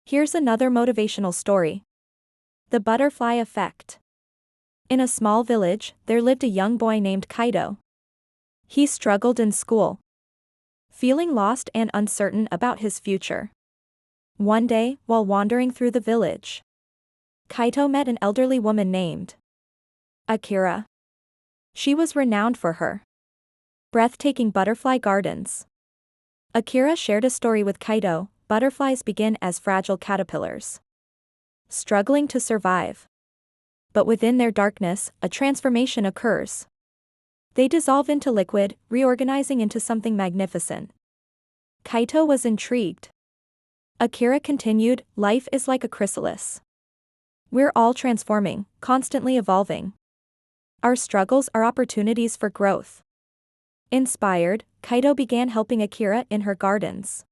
Here's another motivational story. The butterfly effect. In a small village, there lived a young boy named Kaito. He struggled in school, feeling lost and uncertain about his future. One day, while wandering through the village, Kaito met an elderly woman named Akira. She was renowned for her breathtaking butterfly gardens. Akira shared a story with Kaito. Butterflies begin as fragile caterpillars, struggling to survive. But within their darkness, a transformation occurs. They dissolve into liquid, reorganizing into something magnificent. Kaito was intrigued. Akira continued, "Life is like a chrysalis. We're all transforming, constantly evolving. Our struggles are opportunities for growth." Inspired, Kaito began helping Akira in her gardens.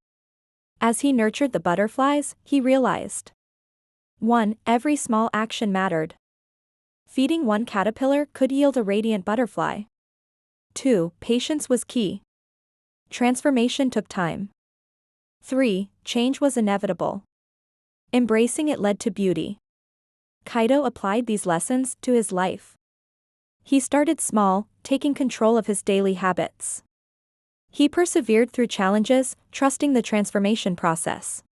As he nurtured the butterflies, he realized 1. Every small action mattered. Feeding one caterpillar could yield a radiant butterfly. 2. Patience was key. Transformation took time. 3. Change was inevitable. Embracing it led to beauty. Kaito applied these lessons to his life. He started small, taking control of his daily habits. He persevered through challenges, trusting the transformation process.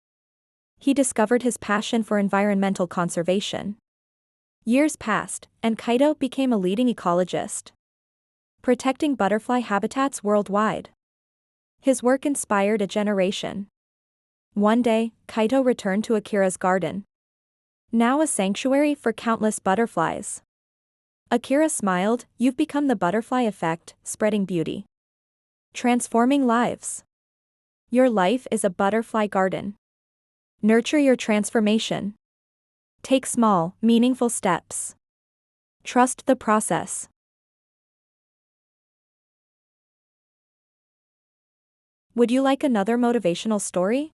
He discovered his passion for environmental conservation. Years passed, and Kaito became a leading ecologist, protecting butterfly habitats worldwide. His work inspired a generation. One day, Kaito returned to Akira's garden, now a sanctuary for countless butterflies. Akira smiled, "You've become the butterfly effect, spreading beauty, transforming lives. Your life is a butterfly garden. Nurture your transformation. Take small, meaningful steps. Trust the process." Would you like another motivational story?